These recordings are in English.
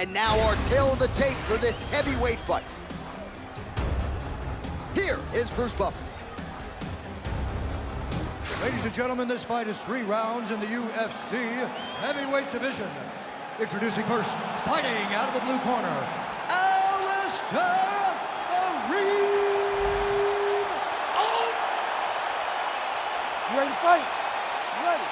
And now our tale of the tape for this heavyweight fight. Here is Bruce Buffer. Ladies and gentlemen, this fight is 3 rounds in the UFC heavyweight division. Introducing first, fighting out of the blue corner, Overeem. You ready to fight? You ready?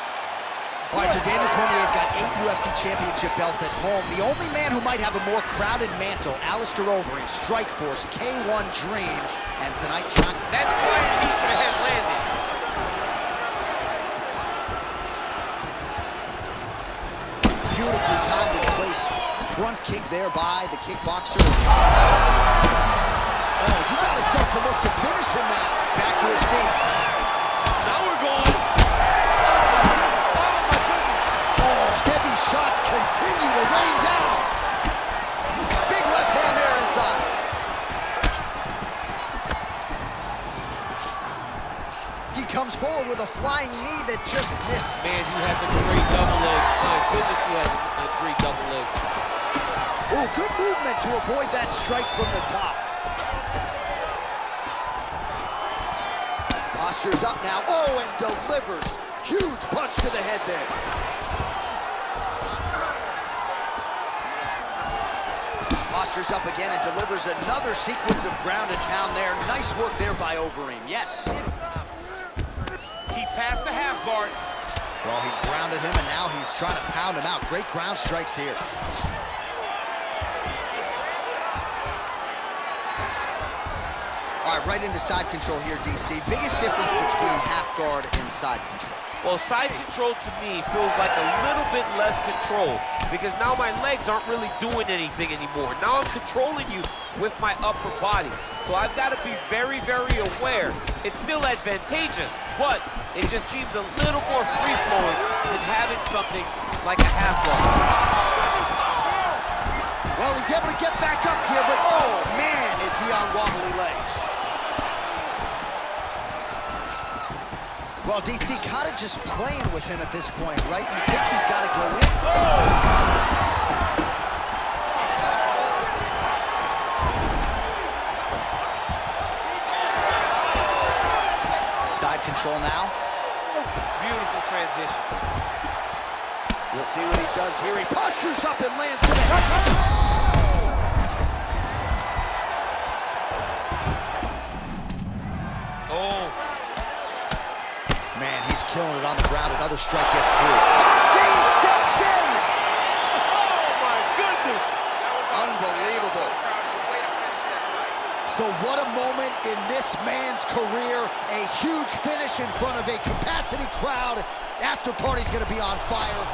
All right, so Daniel Cormier's got 8 UFC championship belts at home. The only man who might have a more crowded mantle, Alistair Overeem, Strikeforce, K1 Dream, and tonight, John. That quiet knee should have landed. Beautifully timed and placed front kick there by the kickboxer. Oh, you gotta start to look to finish him now. Back to his feet. Now we're going. Oh, heavy shots continue to rain down. Big left hand there inside. He comes forward with a flying knee that just missed. Man, he has a great double leg. My goodness, he has a great double leg. Oh, good movement to avoid that strike from the top. Posture's up now. Oh, and delivers. Huge punch to the head there. Posture's up again and delivers another sequence of ground and pound there. Nice work there by Overeem. Yes. He passed the half guard. Well, he grounded him, and now he's trying to pound him out. Great ground strikes here. All right, right into side control here, DC. Biggest difference between half guard and side control? Well, side control to me feels like a little bit less control because now my legs aren't really doing anything anymore. Now I'm controlling you with my upper body. So I've got to be very, very aware. It's still advantageous, but it just seems a little more free-flowing than having something like a half guard. Well, he's able to get back up here, but oh, man, is he on wobbly legs. Well, DC kind of just playing with him at this point, right? You think he's got to go in. Side control now. Beautiful transition. We'll see what he does here. He postures up and lands to the head. Oh. Man, he's killing it on the ground. Another strike gets through. Dean steps in. Oh, my goodness. Unbelievable. So what a moment in this man's career. A huge finish in front of a capacity crowd. After party's going to be on fire.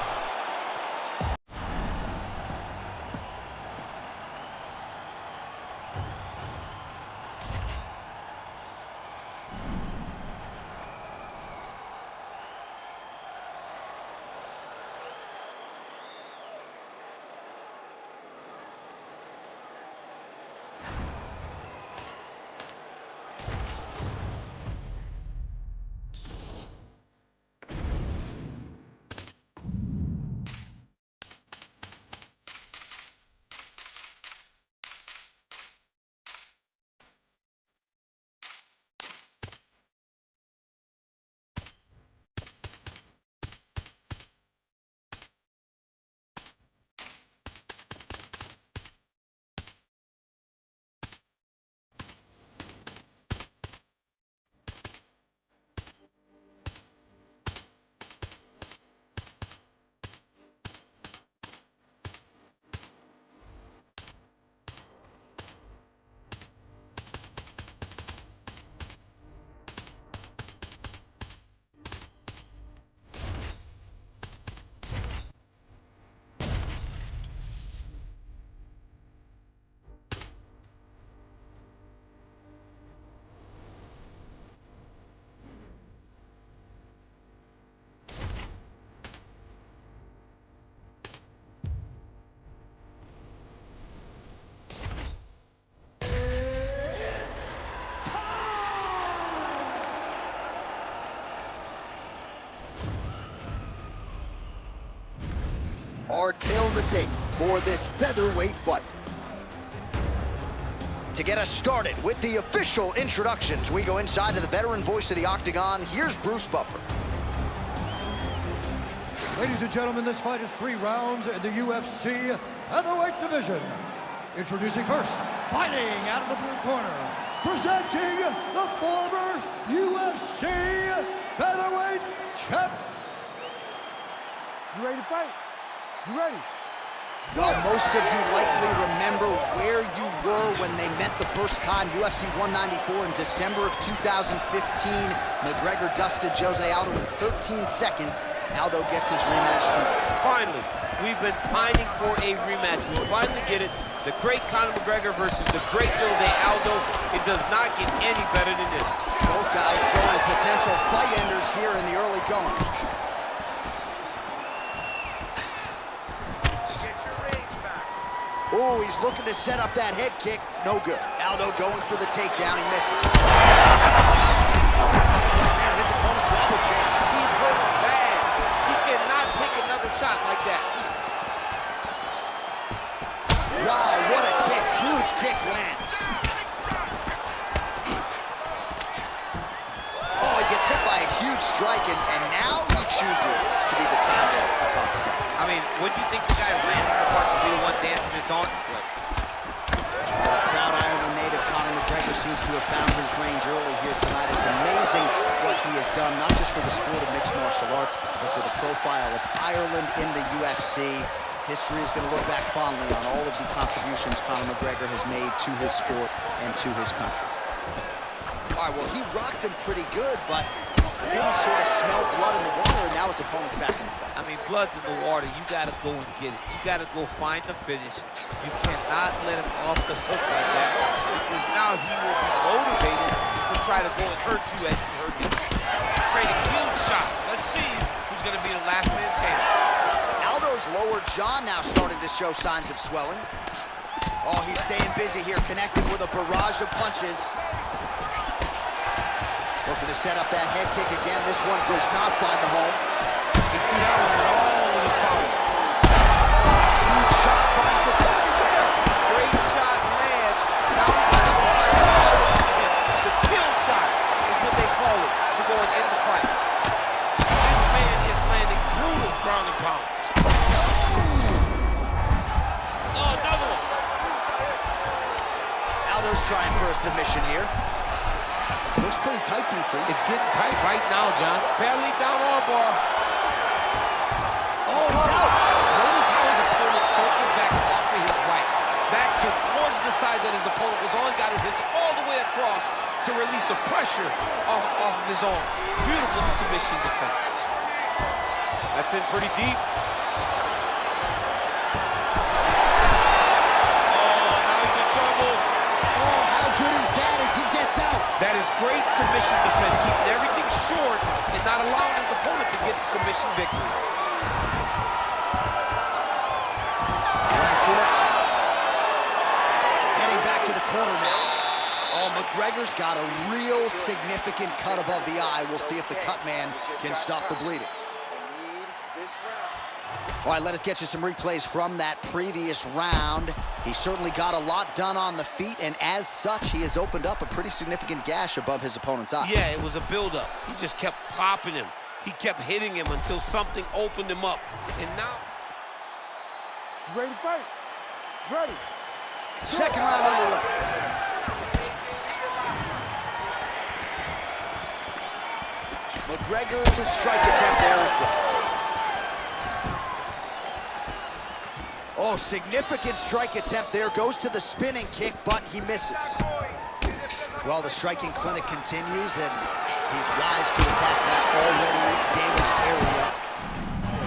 tale of the tape for this featherweight fight. To get us started with the official introductions, we go inside to the veteran voice of the Octagon. Here's Bruce Buffer. Ladies and gentlemen, this fight is 3 rounds in the UFC featherweight division. Introducing first, fighting out of the blue corner, presenting the former UFC featherweight champ. You ready to fight? You ready? Well, most of you likely remember where you were when they met the first time, UFC 194 in December of 2015. McGregor dusted Jose Aldo in 13 seconds. Aldo gets his rematch tonight. Finally, we've been pining for a rematch. We finally get it. The great Conor McGregor versus the great Jose Aldo. It does not get any better than this. Both guys throwing potential fight enders here in the early going. Oh, he's looking to set up that head kick. No good. Aldo going for the takedown. He misses. His opponent's wobble chain. He's hurt bad. He cannot take another shot like that. Wow, what a kick. Huge kick lands. Oh, he gets hit by a huge strike, and now he chooses to be the time to talk smack. I mean, what do you think the guy landing the punch to be the one dancing his taunt? Proud Ireland native Conor McGregor seems to have found his range early here tonight. It's amazing what he has done, not just for the sport of mixed martial arts, but for the profile of Ireland in the UFC. History is going to look back fondly on all of the contributions Conor McGregor has made to his sport and to his country. All right, well, he rocked him pretty good, but didn't sort of smell blood in the water, and now his opponent's back in the fight. I mean, blood's in the water. You got to go and get it. You got to go find the finish. You cannot let him off the hook like that, because now he will be motivated to try to go and hurt you as you hurt him. Trading huge shots. Let's see who's going to be the last man standing. Aldo's lower jaw now starting to show signs of swelling. Oh, he's staying busy here, connecting with a barrage of punches. Looking to set up that head kick again. This one does not find the home. He threw that one with all of his power. Huge shot finds the target there. Great shot lands. Now he's going to find the kill shot is what they call it to go and end the fight. This man is landing brutal ground and pound. Oh, another one. Aldo's trying for a submission here. Looks pretty tight, DC. It's getting tight right now, John. Barely down arm bar. Oh, he's out. Notice how his opponent circled back off of his right. Back towards the side that his opponent was on. Got his hips all the way across to release the pressure off of his arm. Beautiful submission defense. That's in pretty deep. That is great submission defense, keeping everything short and not allowing his opponent to get the submission victory. Round 2 next. Heading back to the corner now. Oh, McGregor's got a real significant cut above the eye. We'll see if the cut man can stop the bleeding. All right, let us get you some replays from that previous round. He certainly got a lot done on the feet, and as such, he has opened up a pretty significant gash above his opponent's eye. Yeah, it was a build-up. He just kept popping him. He kept hitting him until something opened him up. And now... You ready to fight? Ready. Second round underway. McGregor's strike attempt there is blocked. Oh, significant strike attempt there. Goes to the spinning kick, but he misses. Well, the striking clinic continues, and he's wise to attack that already damaged area.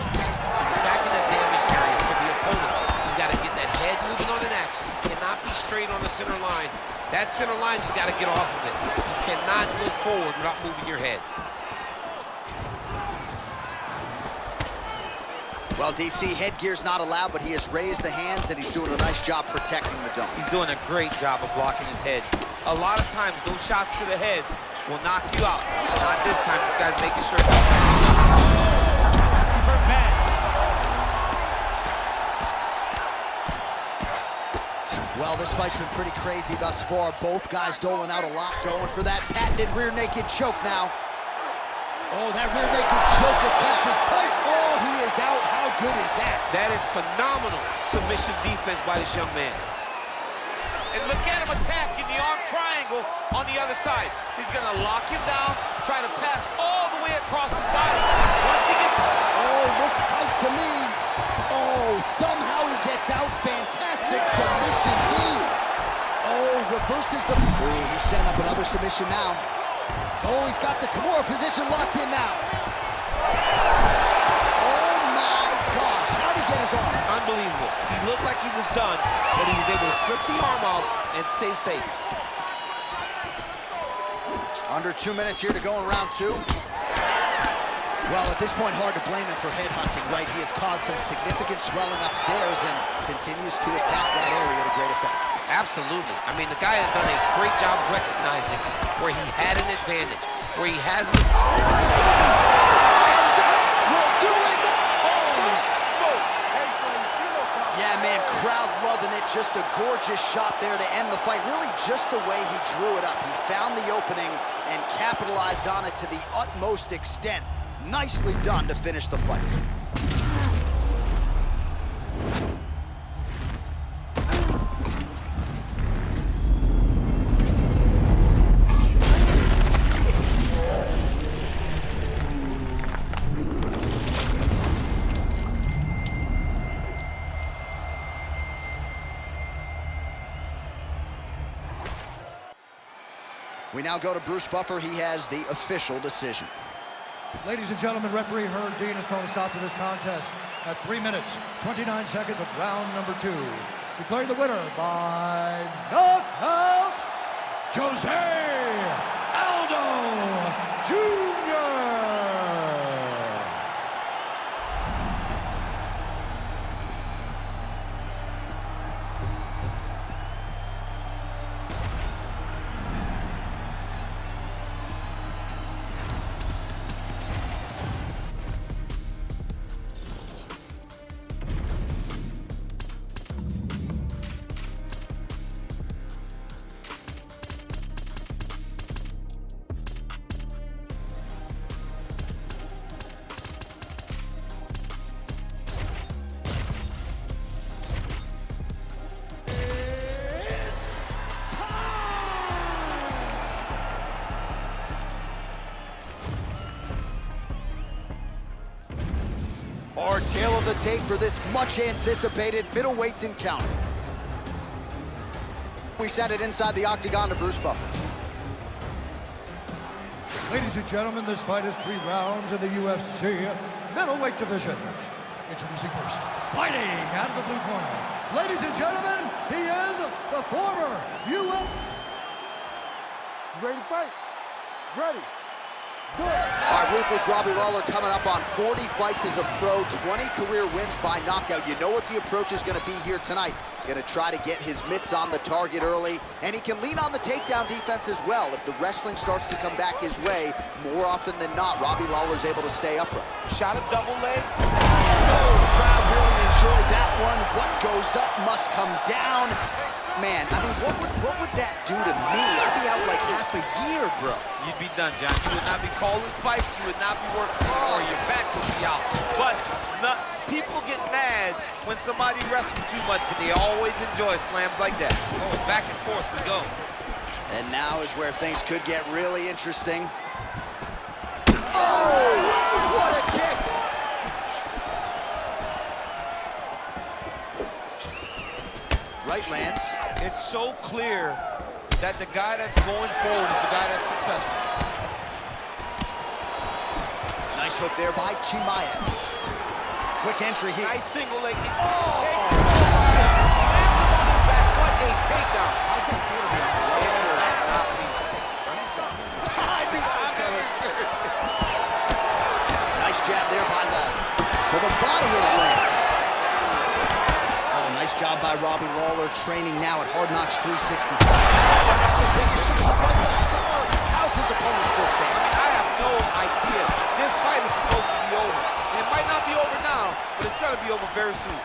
He's attacking that damaged area for the opponent. He's got to get that head moving on an axis. Cannot be straight on the center line. That center line, you got to get off of it. You cannot go forward without moving your head. Well, DC, headgear's not allowed, but he has raised the hands, and he's doing a nice job protecting the dome. He's doing a great job of blocking his head. A lot of times, those shots to the head will knock you out. Not this time. This guy's making sure. He's hurt bad. Well, this fight's been pretty crazy thus far. Both guys doling out a lot. Going for that patented rear naked choke now. Oh, that rear naked choke attempt is tight. Oh, he is out. How good is that? That is phenomenal submission defense by this young man. And look at him attack in the arm triangle on the other side. He's gonna lock him down, try to pass all the way across his body. Once he gets... Oh, looks tight to me. Oh, somehow he gets out. Fantastic submission D. Oh, reverses the... Oh, he's setting up another submission now. Oh, he's got the Kimura position locked in now. Oh my gosh, how'd he get his arm? Unbelievable. He looked like he was done, but he was able to slip the arm out and stay safe. Under 2 minutes here to go in round 2. Well, at this point, hard to blame him for headhunting, right? He has caused some significant swelling upstairs and continues to attack that area to great effect. Absolutely. I mean, the guy has done a great job recognizing where he had an advantage, where he has an... And that will do it! Holy smokes! Yeah, man, crowd loving it. Just a gorgeous shot there to end the fight. Really just the way he drew it up. He found the opening and capitalized on it to the utmost extent. Nicely done to finish the fight. We now go to Bruce Buffer. He has the official decision. Ladies and gentlemen, referee Herb Dean has called a stop to this contest at 3 minutes, 29 seconds of round number 2. Declaring the winner by knockout, Jose Aldo Jr. Our tale of the tape for this much-anticipated middleweight encounter. We send it inside the octagon to Bruce Buffer. Ladies and gentlemen, this fight is 3 rounds in the UFC middleweight division. Introducing first, fighting out of the blue corner. Ladies and gentlemen, he is the former UFC... Ready to fight? Ready. All right, ruthless Robbie Lawler coming up on 40 fights as a pro, 20 career wins by knockout. You know what the approach is going to be here tonight. Going to try to get his mitts on the target early, and he can lean on the takedown defense as well. If the wrestling starts to come back his way, more often than not, Robbie Lawler's able to stay upright. Shot a double leg. Oh, crowd really enjoyed that one. What goes up must come down. Man, I mean, what would that do to me? I'd be out like half a year, bro. You'd be done, John. You would not be calling fights. You would not be working anymore. Your back would be out. But people get mad when somebody wrestles too much, but they always enjoy slams like that. Oh, back and forth we go. And now is where things could get really interesting. Oh, what a kick! Right lands. It's so clear that the guy that's going forward is the guy that's successful. Nice hook there by Chimaev. Quick entry here. Nice single leg. Oh! Slams him on his back. What a takedown. How's that feel to be on the It right is back? not me. I knew that was coming. Nice jab there by Lawler. To the body and it lands. Oh, nice job by Robbie Lawler, training now at Hard Knocks 365. How's his opponent still standing? I have no idea. This fight is supposed to be over. It might not be over now, but it's going to be over very soon.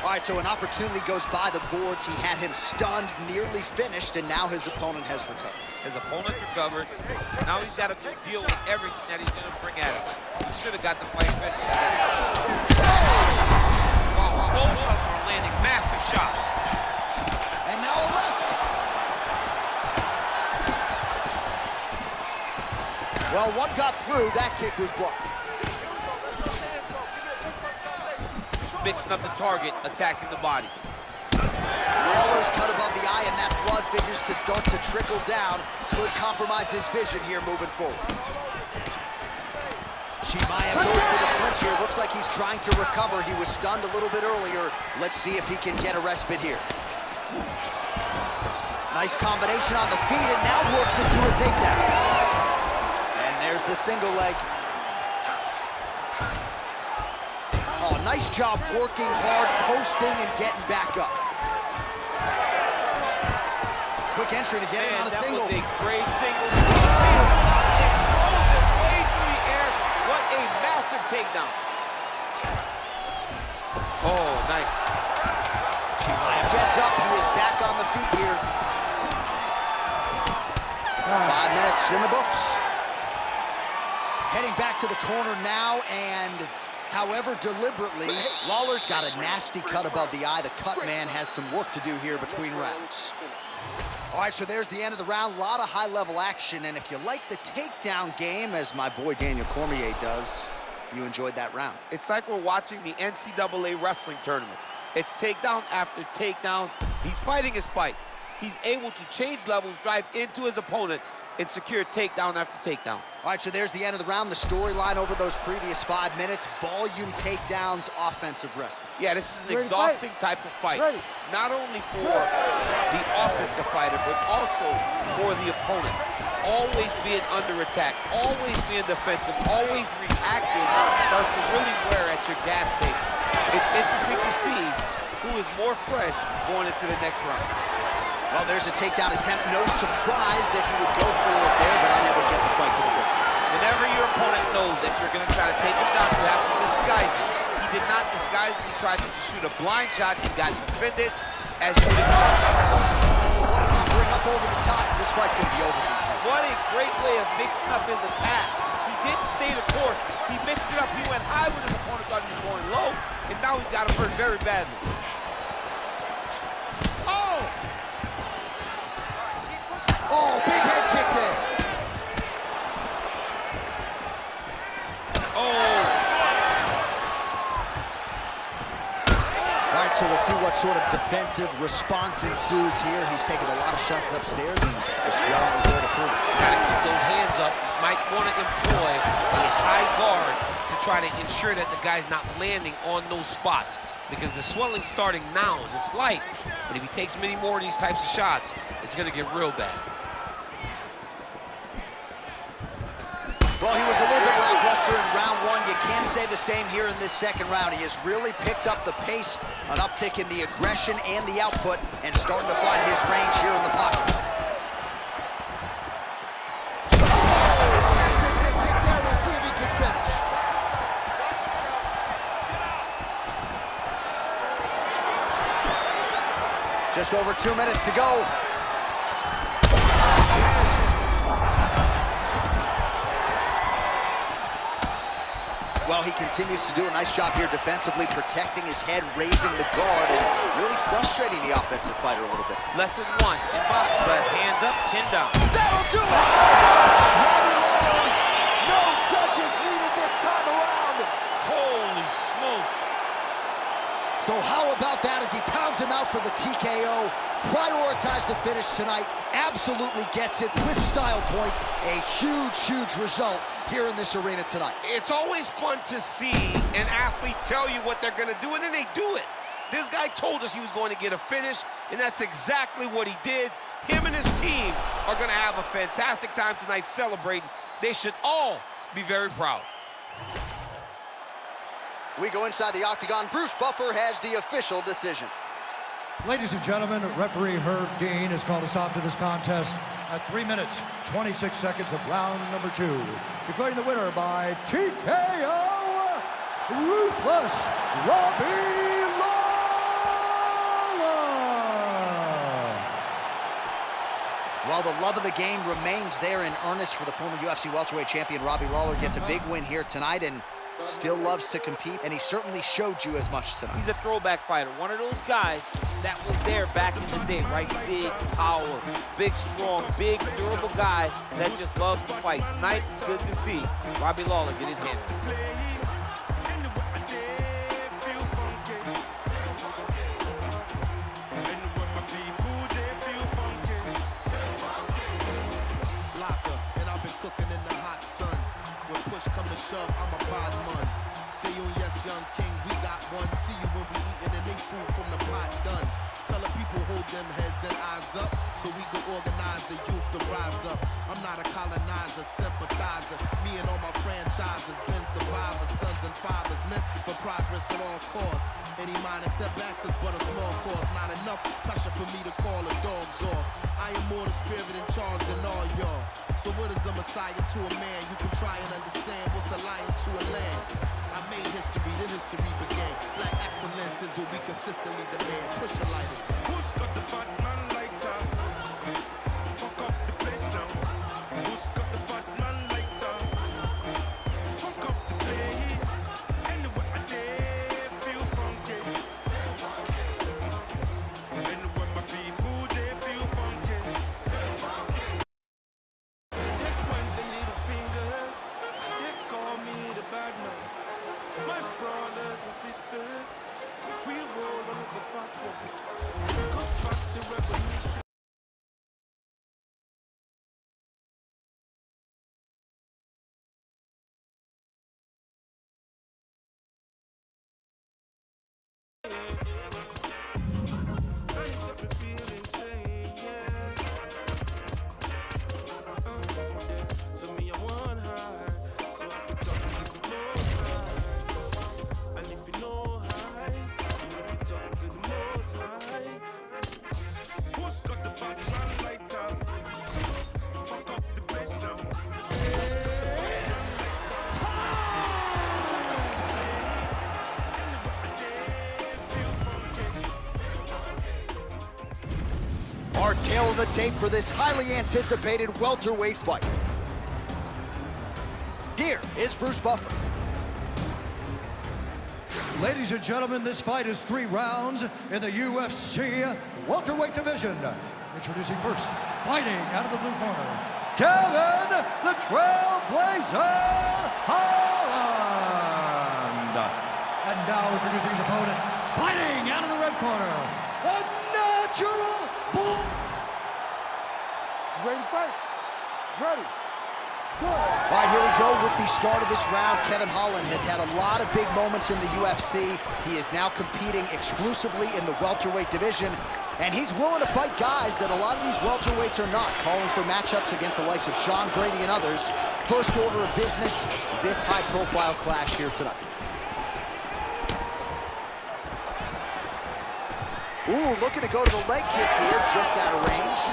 All right, so an opportunity goes by the boards. He had him stunned, nearly finished, and now his opponent has recovered. His opponent's recovered. Now he's got to deal with everything that he's going to bring at him. He should have got the fight finished. Wow, both of them are landing massive shots. And now a left. Well, one got through. That kick was blocked. Mixing up the target, attacking the body. Lawler's cut above the eye, and that blood figures to start to trickle down. Could compromise his vision here moving forward. Chimaev goes for the clinch here. Looks like he's trying to recover. He was stunned a little bit earlier. Let's see if he can get a respite here. Nice combination on the feet, and now works into a takedown. And there's the single leg. Oh, nice job working hard, posting, and getting back up. Quick entry to get it on a single. That was a great single. It throws it way through the air. What a massive takedown. Oh, nice. Chimaev gets up. He is back on the feet here. 5 minutes in the books. Heading back to the corner now, and however deliberately, Lawler's got a nasty cut above the eye. The cut man has some work to do here between rounds. All right, so there's the end of the round. A lot of high-level action, and if you like the takedown game, as my boy Daniel Cormier does, you enjoyed that round. It's like we're watching the NCAA wrestling tournament. It's takedown after takedown. He's fighting his fight. He's able to change levels, drive into his opponent, and secure takedown after takedown. All right, so there's the end of the round. The storyline over those previous 5 minutes, volume takedowns, offensive wrestling. Yeah, this is an exhausting type of fight. Not only for the offensive fighter, but also for the opponent. Always being under attack, always being defensive, always reacting starts to really wear at your gas tank. It's interesting to see who is more fresh going into the next round. Well, there's a takedown attempt. No surprise that he would go for it there, but I never get the fight to the ground. Whenever your opponent knows that you're going to try to take him down, you have to disguise it. He did not disguise it. He tried to shoot a blind shot. He got defended as you would expect. Offering up over the top. This fight's going to be over, DC. What a great way of mixing up his attack. He didn't stay the course. He mixed it up. He went high when his opponent thought he was going low, and now he's got him hurt very badly. Oh, big head kick there. Oh. All right, so we'll see what sort of defensive response ensues here. He's taking a lot of shots upstairs, and the swelling is there to prove it. Gotta keep those hands up. Might want to employ a high guard to try to ensure that the guy's not landing on those spots, because the swelling's starting now. It's light, but if he takes many more of these types of shots, it's going to get real bad. Well, he was a little bit lackluster in round one. You can't say the same here in this second round. He has really picked up the pace, an uptick in the aggression and the output, and starting to find his range here in the pocket. We'll see if he can finish. Just over 2 minutes to go. Well, he continues to do a nice job here defensively, protecting his head, raising the guard, and really frustrating the offensive fighter a little bit. Lesson one in boxing class: hands up, chin down. That'll do it! No judges needed this time around. Holy smokes. So how about that as he pounds him out for the TKO? Prioritized the finish tonight, absolutely gets it with style points. A huge, huge result here in this arena tonight. It's always fun to see an athlete tell you what they're going to do, and then they do it. This guy told us he was going to get a finish, and that's exactly what he did. Him and his team are going to have a fantastic time tonight celebrating. They should all be very proud. We go inside the octagon. Bruce Buffer has the official decision. Ladies and gentlemen, referee Herb Dean has called a stop to this contest at 3 minutes, 26 seconds of round number 2. Declaring the winner by TKO, Ruthless Robbie Lawler! Well, the love of the game remains there in earnest for the former UFC welterweight champion. Robbie Lawler gets a big win here tonight and still loves to compete, and he certainly showed you as much tonight. He's a throwback fighter, one of those guys that was there back in the day, right? Big power, big strong, big durable guy that just loves to fight. Tonight, it's good to see Robbie Lawler get his hand. Come to shove, I'm a bottom man. See you, yes, young king, we got one. See you when we eating and they food from the pot done. Tell the people hold them heads and eyes up so we can organize the youth to rise up. I'm not a colonizer, sympathizer. Me and all my franchises been survivors, sons and fathers meant for progress at all costs. Any minor setbacks is but a small cost. Not enough pressure for me to call the dogs off. I am more the spirit in charge than all y'all. So what is a messiah to a man? You can try and understand what's a lion to a lamb. I made history, then history began. Black excellence is what we consistently demand. Push the lighters up. Who's got the Batman lighter? Fuck up the place now. Who's got the Batman lighter? Fuck up the place. Anywhere I dare feel funky. Anywhere my people they feel funky. They point the little fingers and they call me the bad man. My brothers and sisters, we roll on the fat one. Cause back the revolution. So me I want high, so I can talk to the most high. And if you know high, you know if you talk to the most high. Who's got the Batman lighter? Fuck up the place now. Our tail of the tape for this highly anticipated welterweight fight. Here is Bruce Buffer. Ladies and gentlemen, this fight is 3 rounds in the UFC welterweight division. Introducing first, fighting out of the blue corner, Kevin the Trailblazer Holland. And now introducing his opponent, fighting out of the red corner, the natural bull. Ready to fight? Ready. All right, here we go with the start of this round. Kevin Holland has had a lot of big moments in the UFC. He is now competing exclusively in the welterweight division, and he's willing to fight guys that a lot of these welterweights are not, calling for matchups against the likes of Sean Grady and others. First order of business, this high-profile clash here tonight. Ooh, looking to go to the leg kick here, just out of range.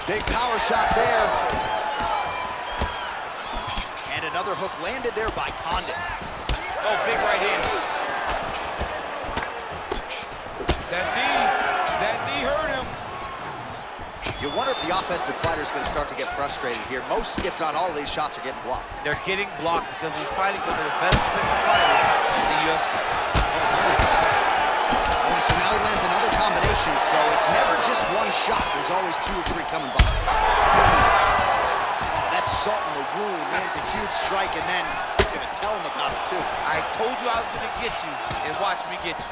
Big power shot there. And another hook landed there by Condit. Oh, big right hand. That knee hurt him. You wonder if the offensive fighter is going to start to get frustrated here. Most, if not all of these shots are getting blocked. They're getting blocked because he's fighting one of the best fighters in the UFC. Oh, and so now he lands another combination, so it's never just one shot. There's always 2 or 3 coming by. That's salt in the wound, lands a huge strike, and then he's going to tell him about it, too. I told you I was going to get you, and watch me get you.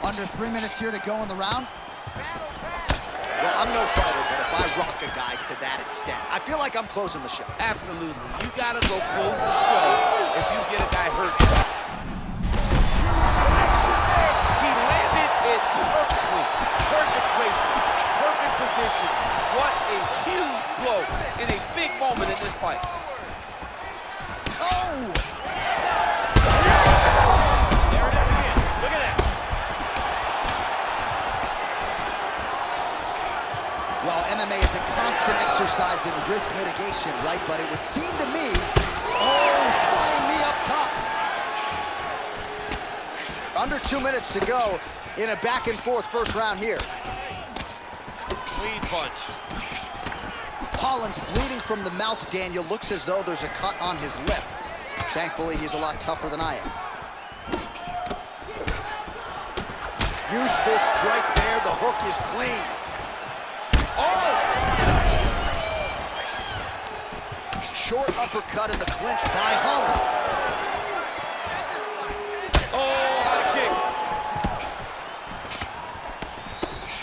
Under 3 minutes here to go in the round. Well, I'm no fighter, but if I rock a guy to that extent, I feel like I'm closing the show. Absolutely. You got to go close the show if you get a guy hurt. He landed it perfectly. Perfect placement. Perfect position. What a huge blow in a big moment in this fight. Oh! There it is again. Look at that. Well, MMA is a constant exercise in risk mitigation, right? But it would seem to me, oh, flying knee up top. Under 2 minutes to go in a back and forth first round here. Clean punch. Holland's bleeding from the mouth, Daniel. Looks as though there's a cut on his lip. Thankfully, he's a lot tougher than I am. Useful strike there. The hook is clean. Oh! Short uppercut in the clinch by Holland. Oh, high kick.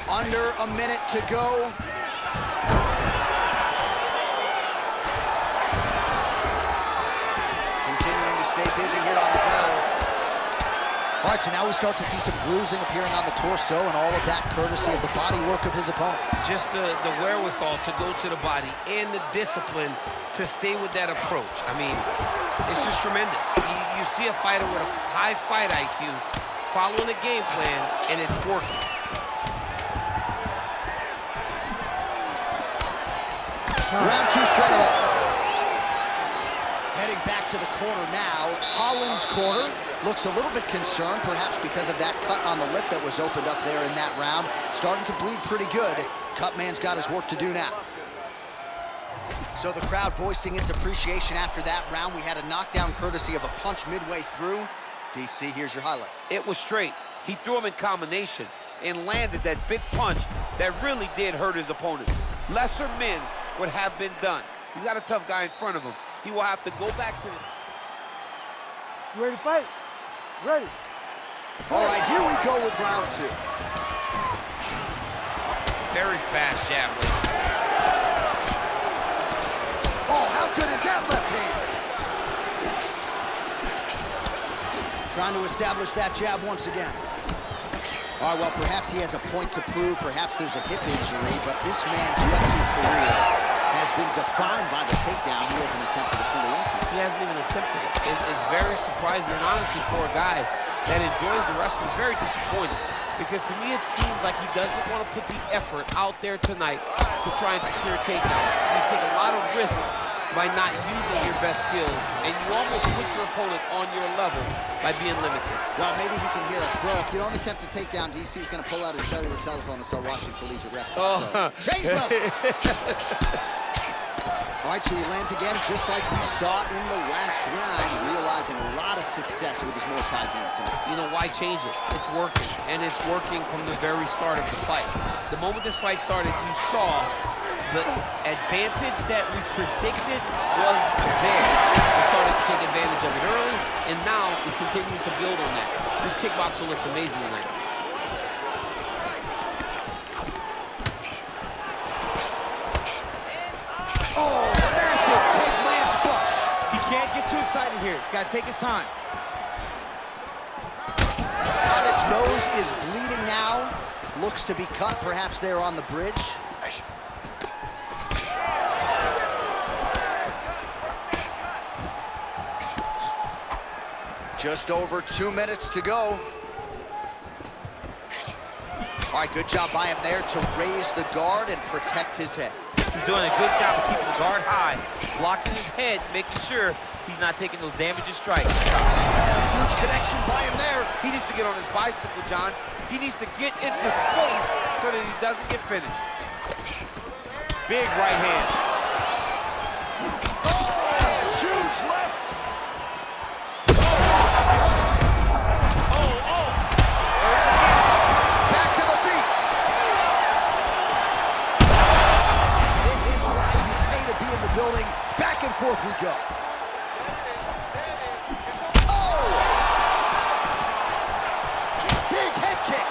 Under a minute to go. Continuing to stay busy here on the ground. All right, so now we start to see some bruising appearing on the torso, and all of that courtesy of the body work of his opponent. Just the wherewithal to go to the body and the discipline to stay with that approach. I mean, it's just tremendous. You see a fighter with a high fight IQ following a game plan, and it's working. Round two straight ahead. Heading back to the corner now. Holland's corner looks a little bit concerned, perhaps because of that cut on the lip that was opened up there in that round. Starting to bleed pretty good. Cutman's got his work to do now. So the crowd voicing its appreciation after that round. We had a knockdown courtesy of a punch midway through. DC, here's your highlight. It was straight. He threw him in combination and landed that big punch that really did hurt his opponent. Lesser men would have been done. He's got a tough guy in front of him. He will have to go back to the... You ready to fight? Ready. All right, here we go with round two. Very fast jab. Oh, how good is that left hand? Trying to establish that jab once again. All right, well, perhaps he has a point to prove. Perhaps there's a hip injury, but this man's UFC career has been defined by the takedown. He hasn't attempted a single one tonight. He hasn't even attempted it. It's very surprising, and honestly, for a guy that enjoys the wrestling, it's very disappointing. Because to me, it seems like he doesn't want to put the effort out there tonight to try and secure takedowns. You take a lot of risk by not using your best skills, and you almost put your opponent on your level by being limited. Well, maybe he can hear us. Bro, if you don't attempt a takedown, DC's going to pull out his cellular telephone and start watching collegiate wrestling. Oh. So, change levels. All right, so he lands again, just like we saw in the last round, realizing a lot of success with his Muay Thai game tonight. You know, why change it? It's working, and it's working from the very start of the fight. The moment this fight started, you saw the advantage that we predicted was there. He started to take advantage of it early, and now he's continuing to build on that. This kickboxer looks amazing tonight. Oh, massive kick lands flush. He can't get too excited here. He's got to take his time. Condit's nose is bleeding now. Looks to be cut, perhaps there on the bridge. Just over 2 minutes to go. All right, good job by him there to raise the guard and protect his head. He's doing a good job of keeping the guard high, blocking his head, making sure he's not taking those damaging strikes. Huge connection by him there. He needs to get on his bicycle, John. He needs to get into space so that he doesn't get finished. Big right hand. Oh, huge left. Back to the feet. This is why you pay to be in the building. Back and forth we go. Oh! Big head kick.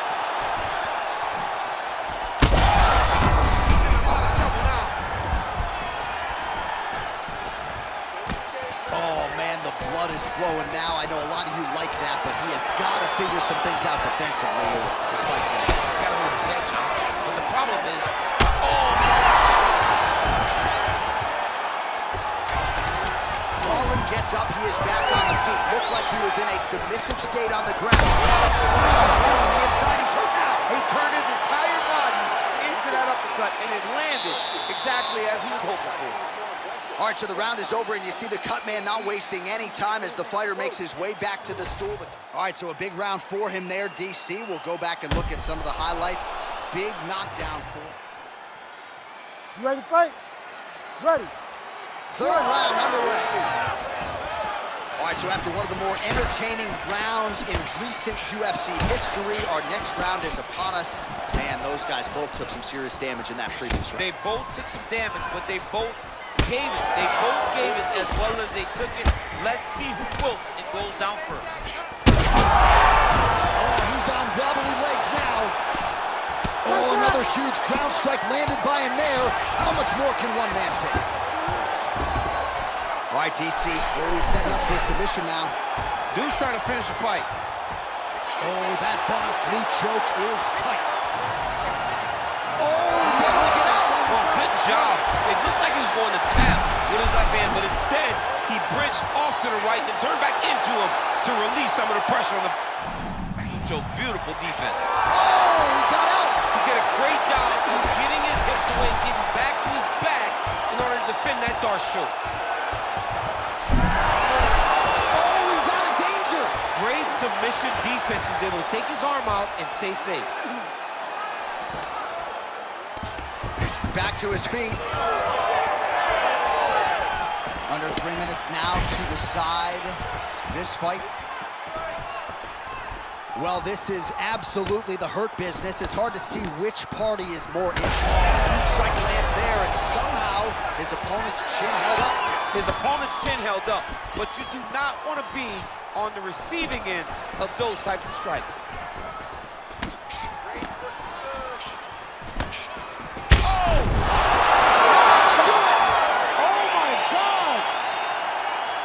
He's in a lot of trouble now. Oh, man, the blood is flowing now. I know a lot of you like that, but he has got to figure some things out defensively, or this fight's going to end. He's got to move his head, John. But the problem is, Holland gets up. He is back on the feet. Looked like he was in a submissive state on the ground. Shot there on the inside. He's hurt now. he turned his entire body into that uppercut, and it landed exactly as he was hoping for. All right, so the round is over, and you see the cut man not wasting any time as the fighter makes his way back to the stool. All right, so a big round for him there, DC. We'll go back and look at some of the highlights. Big knockdown for him. You ready to fight? Ready. Third round underway. All right, so after one of the more entertaining rounds in recent UFC history, our next round is upon us. Man, those guys both took some serious damage in that previous round. They both took some damage, but they both gave it. They both gave it as well as they took it. Let's see who wilts and goes down first. Oh, he's on wobbly legs now. Oh, another huge ground strike landed by him there. How much more can one man take? All right, DC, he's setting up for a submission now. Dude's trying to finish the fight. Oh, that bomb flu choke is tight. Oh, he's able to get out. Well, good job. It looked like he was going to tap with his left hand, but instead, he bridged off to the right and turned back into him to release some of the pressure on the flu choke. Beautiful defense. Oh, he got out. He did a great job of getting his hips away, getting back to his back in order to defend that Darce choke. Oh, he's out of danger. Great submission defense. He was able to take his arm out and stay safe. Back to his feet. Under 3 minutes now to decide this fight. Well, this is absolutely the hurt business. It's hard to see which party is more in. Huge strike lands there, and somehow his opponent's chin held up. His opponent's chin held up, but you do not want to be on the receiving end of those types of strikes.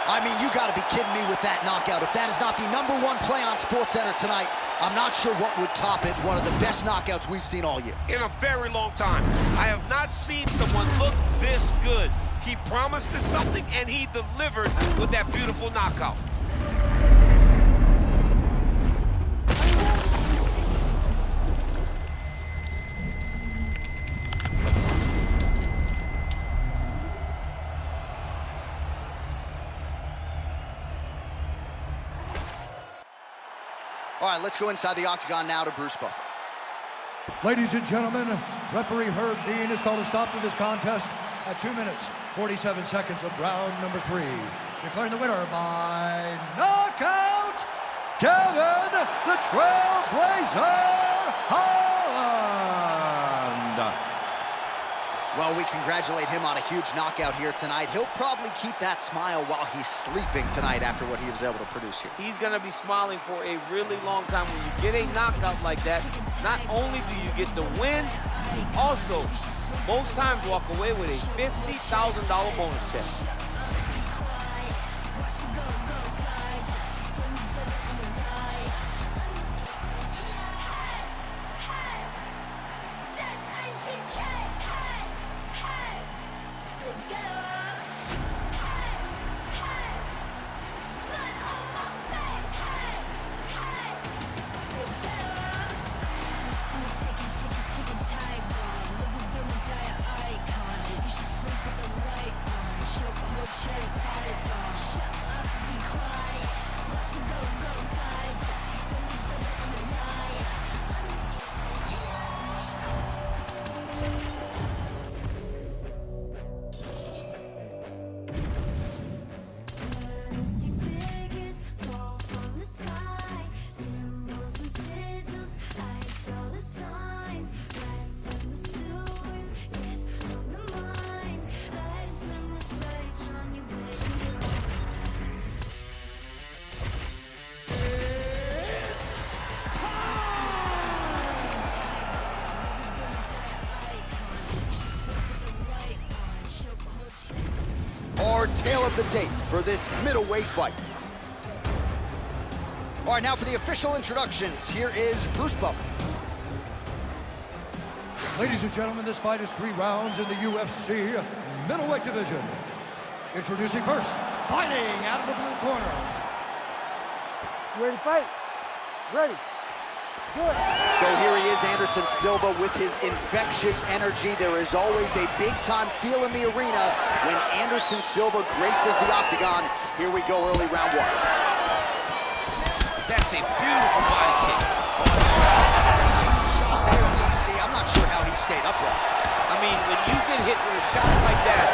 I mean, you gotta be kidding me with that knockout. If that is not the #1 play on SportsCenter tonight, I'm not sure what would top it. One of the best knockouts we've seen all year. In a very long time. I have not seen someone look this good. He promised us something, and he delivered with that beautiful knockout. All right, let's go inside the octagon now to Bruce Buffer. Ladies and gentlemen, referee Herb Dean has called a stop to this contest at 2 minutes, 47 seconds of round number 3. Declaring the winner by knockout, Kevin the Trailblazer Holland. Well, we congratulate him on a huge knockout here tonight. He'll probably keep that smile while he's sleeping tonight after what he was able to produce here. He's going to be smiling for a really long time. When you get a knockout like that, not only do you get the win, you also, most times, walk away with a $50,000 bonus check. Tale of the tape for this middleweight fight. All right, now for the official introductions, here is Bruce Buffer. Ladies and gentlemen, this fight is 3 rounds in the UFC middleweight division. Introducing first, fighting out of the blue corner. You ready to fight? Ready. Good. So here he is, Anderson Silva, with his infectious energy. There is always a big-time feel in the arena when Anderson Silva graces the octagon. Here we go, early round 1. That's a beautiful body kick. Shot there, DC. I'm not not sure how he stayed upright. I mean, when you get hit with a shot like that,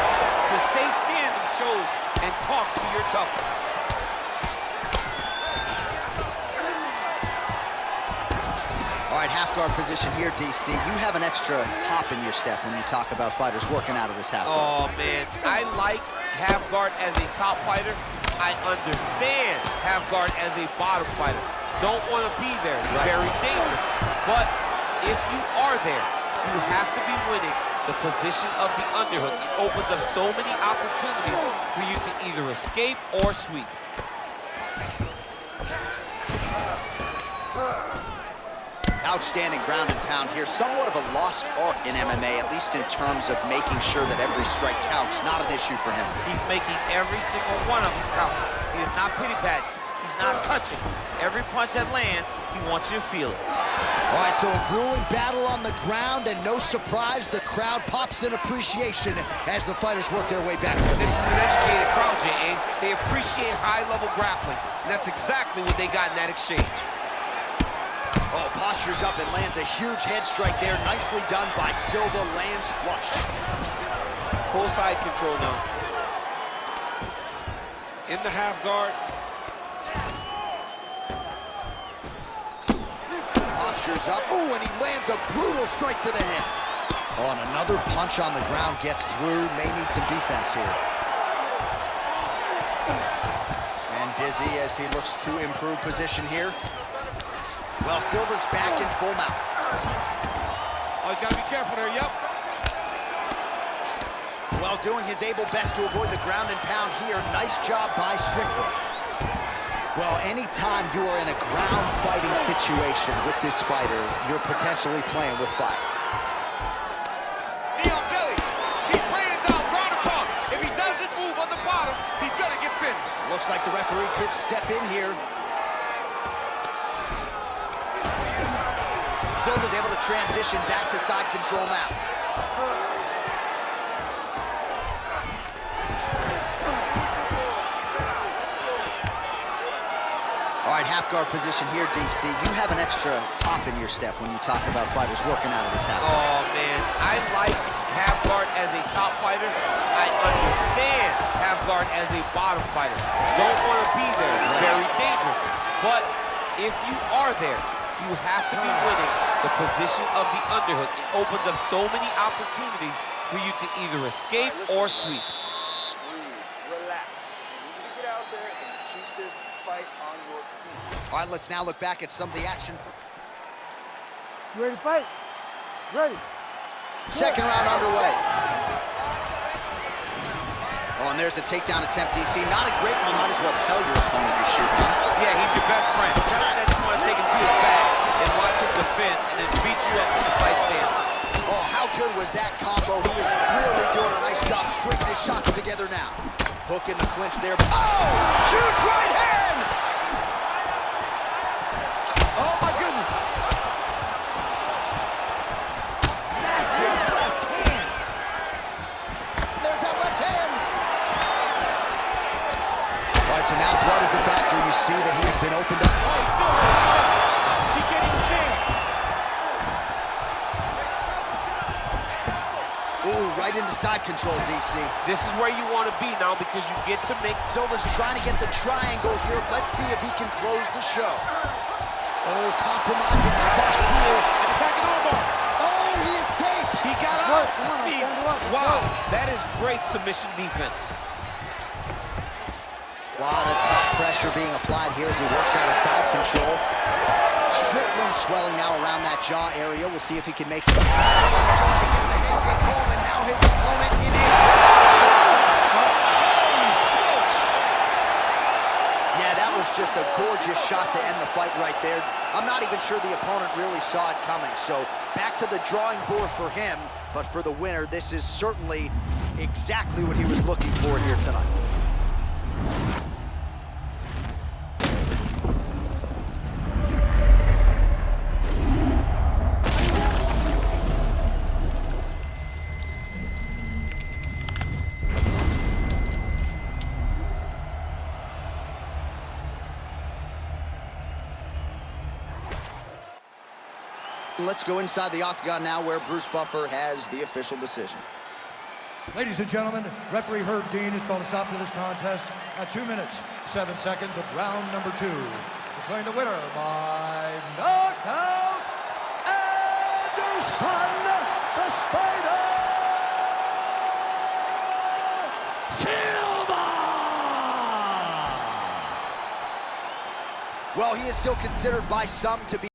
to stay standing shows and talks to your toughness. All right, half guard position here, DC. You have an extra hop in your step when you talk about fighters working out of this half guard. Oh, man. I like half guard as a top fighter. I understand half guard as a bottom fighter. Don't want to be there. It's very dangerous. But if you are there, you have to be winning the position of the underhook. It opens up so many opportunities for you to either escape or sweep. Outstanding ground and pound here. Somewhat of a lost art in MMA, at least in terms of making sure that every strike counts. Not an issue for him. He's making every single one of them count. He is not pity-patting. He's not touching. Every punch that lands, he wants you to feel it. All right, so a grueling battle on the ground, and no surprise, the crowd pops in appreciation as the fighters work their way back to the This is an educated crowd, J.A. They appreciate high-level grappling, and that's exactly what they got in that exchange. Oh, postures up and lands a huge head strike there. Nicely done by Silva, lands flush. Full side control now. In the half guard. Postures up. Ooh, and he lands a brutal strike to the head. Oh, and another punch on the ground gets through. May need some defense here. And busy as he looks to improve position here. Well, Silva's back in full mount. Oh, he's got to be careful there, yep. Well, doing his able best to avoid the ground and pound here. Nice job by Strickland. Well, anytime you are in a ground fighting situation with this fighter, you're potentially playing with fire. He's raining down ground and pound. If he doesn't move on the bottom, he's going to get finished. Looks like the referee could step in here. Silva's able to transition back to side control now. All right, half guard position here, DC. You have an extra hop in your step when you talk about fighters working out of this half guard. Oh, man. I like half guard as a top fighter. I understand half guard as a bottom fighter. Don't want to be there. It's very dangerous. But if you are there, you have to be winning the position of the underhook. It opens up so many opportunities for you to either escape or sweep. Breathe, relax. I need you to get out there and keep this fight on your feet. All right, let's now look back at some of the action. You ready to fight? Ready. Second round underway. Oh, and there's a takedown attempt, DC. Not a great one. Might as well tell your opponent you're shooting, huh? Yeah, he's your best friend. Tell him that you want to take him to his back and watch him defend and then beat you up when the fight stands. Oh, how good was that combo? He is really doing a nice job stringing his shots together now. Hook in the clinch there. Oh, huge right hand! Oh, my goodness. Massive left hand. There's that left hand. All right, so now blood is a factor. You see that he has been opened up. He can't even stand. Ooh, right into side control, DC. This is where you want to be now because you get to make... Silva's trying to get the triangle here. Let's see if he can close the show. Oh, compromising spot here. And attacking armbar. Oh, he escapes. He got Come out. on, I mean, stand up, wow, let's go. that is great submission defense. A lot of tough pressure being applied here as he works out of side control. Strickland swelling now around that jaw area. We'll see if he can make some. And now his opponent in here. Holy smokes! Yeah, that was just a gorgeous shot to end the fight right there. I'm not even sure the opponent really saw it coming. So back to the drawing board for him. But for the winner, this is certainly exactly what he was looking for here tonight. Let's go inside the octagon now, where Bruce Buffer has the official decision. Ladies and gentlemen, referee Herb Dean has called a stop to this contest at 2 minutes, 7 seconds of round number 2. Declaring the winner by knockout, Anderson, the Spider, Silva! Well, he is still considered by some to be